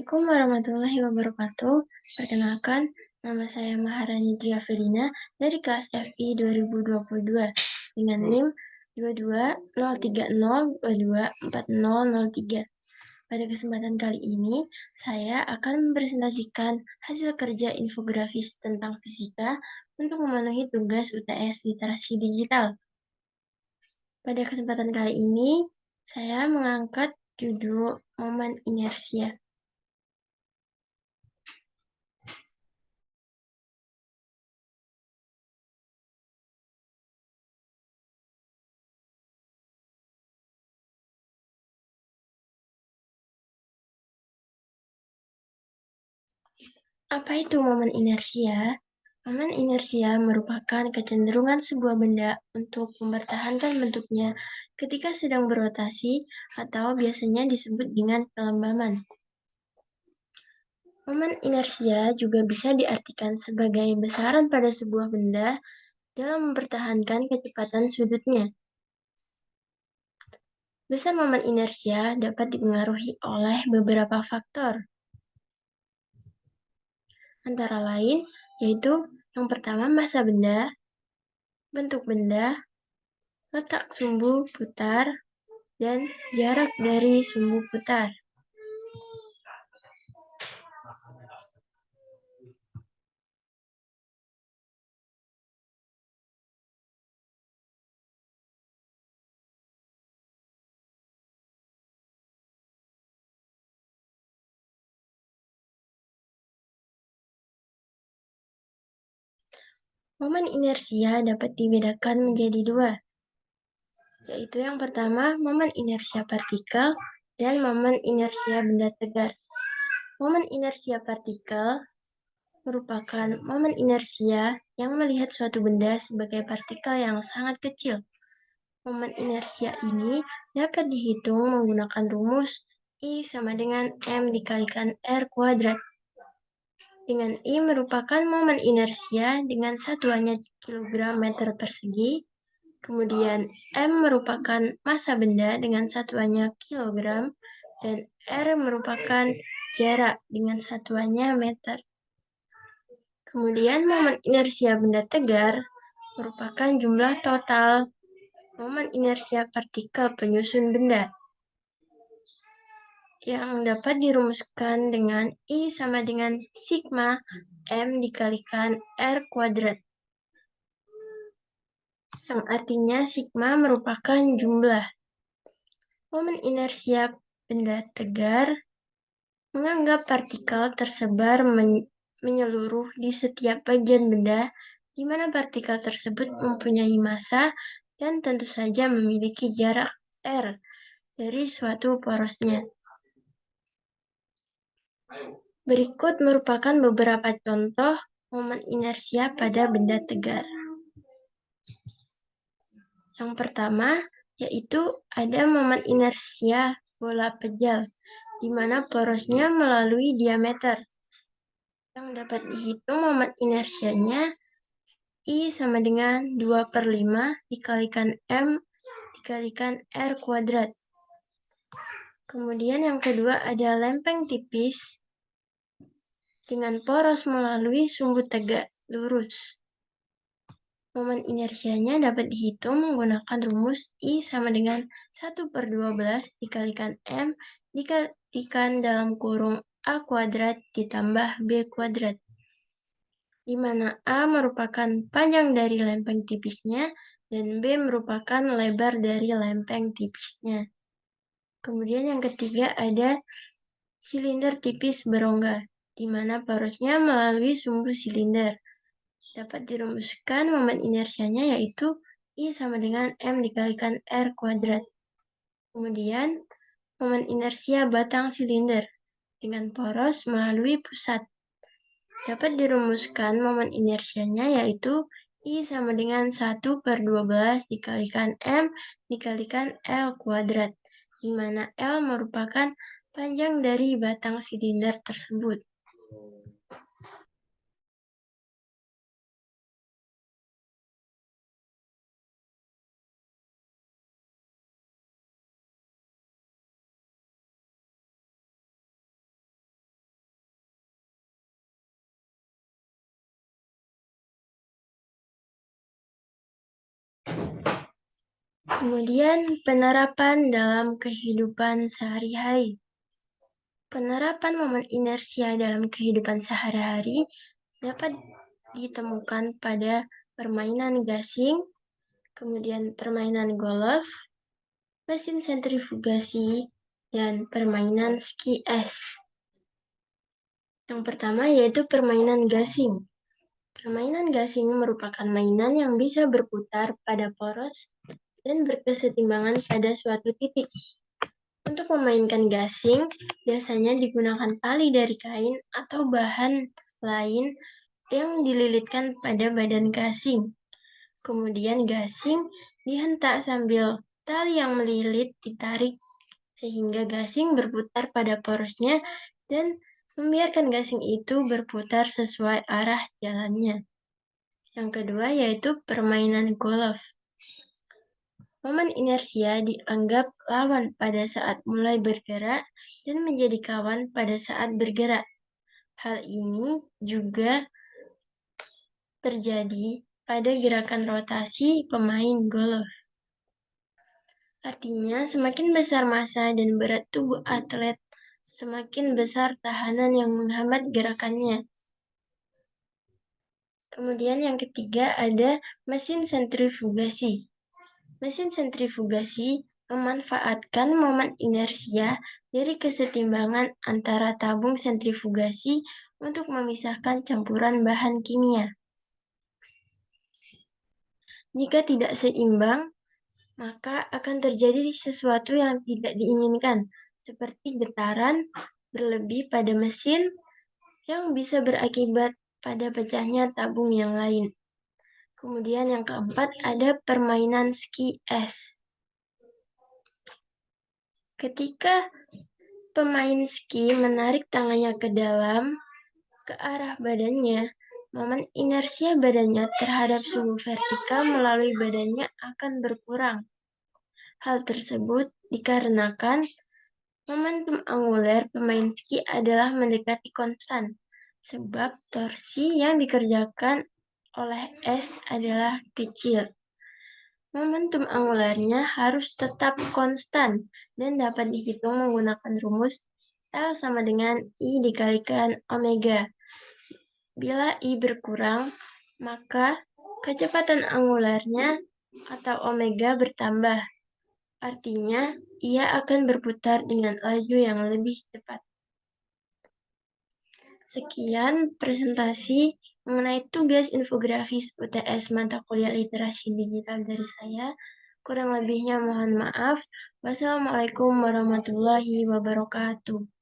Assalamualaikum warahmatullahi wabarakatuh. Perkenalkan, nama saya Maharani Triafelina dari kelas FI 2022 dengan NIM 2203022403. Pada kesempatan kali ini, saya akan mempresentasikan hasil kerja infografis tentang fisika untuk memenuhi tugas UTS Literasi Digital. Pada kesempatan kali ini, saya mengangkat judul momen inersia. Apa itu momen inersia? Momen inersia merupakan kecenderungan sebuah benda untuk mempertahankan bentuknya ketika sedang berotasi atau biasanya disebut dengan pelembaman. Momen inersia juga bisa diartikan sebagai besaran pada sebuah benda dalam mempertahankan kecepatan sudutnya. Besar momen inersia dapat dipengaruhi oleh beberapa faktor, antara lain yaitu yang pertama massa benda, bentuk benda, letak sumbu putar, dan jarak dari sumbu putar. Momen inersia dapat dibedakan menjadi dua, yaitu yang pertama momen inersia partikel dan momen inersia benda tegar. Momen inersia partikel merupakan momen inersia yang melihat suatu benda sebagai partikel yang sangat kecil. Momen inersia ini dapat dihitung menggunakan rumus I sama dengan M dikalikan R kuadrat. Dengan I merupakan momen inersia dengan satuannya kilogram meter persegi, kemudian M merupakan massa benda dengan satuannya kilogram, dan R merupakan jarak dengan satuannya meter. Kemudian momen inersia benda tegar merupakan jumlah total momen inersia partikel penyusun benda yang dapat dirumuskan dengan I sama dengan sigma M dikalikan R kuadrat, yang artinya sigma merupakan jumlah. Momen inersia benda tegar menganggap partikel tersebar menyeluruh di setiap bagian benda, di mana partikel tersebut mempunyai massa dan tentu saja memiliki jarak R dari suatu porosnya. Berikut merupakan beberapa contoh momen inersia pada benda tegar. Yang pertama, yaitu ada momen inersia bola pejal, di mana porosnya melalui diameter. Yang dapat dihitung momen inersianya, I sama dengan 2/5 dikalikan M dikalikan R kuadrat. Kemudian yang kedua ada lempeng tipis dengan poros melalui sumbu tegak lurus. Momen inersianya dapat dihitung menggunakan rumus I sama dengan 1/12 dikalikan M dikalikan dalam kurung A kuadrat ditambah B kuadrat, di mana A merupakan panjang dari lempeng tipisnya dan B merupakan lebar dari lempeng tipisnya. Kemudian yang ketiga ada silinder tipis berongga, di mana porosnya melalui sumbu silinder. Dapat dirumuskan momen inersianya yaitu I sama dengan M dikalikan R kuadrat. Kemudian, momen inersia batang silinder dengan poros melalui pusat. Dapat dirumuskan momen inersianya yaitu I sama dengan 1/12 dikalikan M dikalikan L kuadrat, di mana L merupakan panjang dari batang silinder tersebut. Kemudian penerapan dalam kehidupan sehari-hari. Penerapan momen inersia dalam kehidupan sehari-hari dapat ditemukan pada permainan gasing, kemudian permainan golf, mesin sentrifugasi, dan permainan ski es. Yang pertama yaitu permainan gasing. Permainan gasing merupakan mainan yang bisa berputar pada poros dan berkesetimbangan pada suatu titik. Untuk memainkan gasing, biasanya digunakan tali dari kain atau bahan lain yang dililitkan pada badan gasing. Kemudian gasing dihentak sambil tali yang melilit ditarik sehingga gasing berputar pada porosnya dan membiarkan gasing itu berputar sesuai arah jalannya. Yang kedua yaitu permainan golf. Momen inersia dianggap lawan pada saat mulai bergerak dan menjadi kawan pada saat bergerak. Hal ini juga terjadi pada gerakan rotasi pemain golf. Artinya, semakin besar massa dan berat tubuh atlet, semakin besar tahanan yang menghambat gerakannya. Kemudian yang ketiga ada mesin sentrifugasi. Mesin sentrifugasi memanfaatkan momen inersia dari kesetimbangan antara tabung sentrifugasi untuk memisahkan campuran bahan kimia. Jika tidak seimbang, maka akan terjadi sesuatu yang tidak diinginkan, seperti getaran berlebih pada mesin yang bisa berakibat pada pecahnya tabung yang lain. Kemudian yang keempat ada permainan ski es. Ketika pemain ski menarik tangannya ke dalam, ke arah badannya, momen inersia badannya terhadap suhu vertikal melalui badannya akan berkurang. Hal tersebut dikarenakan momentum anguler pemain ski adalah mendekati konstan, sebab torsi yang dikerjakan oleh es adalah kecil. Momentum angulernya harus tetap konstan dan dapat dihitung menggunakan rumus L sama dengan I dikalikan omega. Bila I berkurang, maka kecepatan angulernya atau omega bertambah. Artinya, ia akan berputar dengan laju yang lebih cepat. Sekian presentasi mengenai tugas infografis UTS mata kuliah literasi digital dari saya. Kurang lebihnya mohon maaf. Wassalamualaikum warahmatullahi wabarakatuh.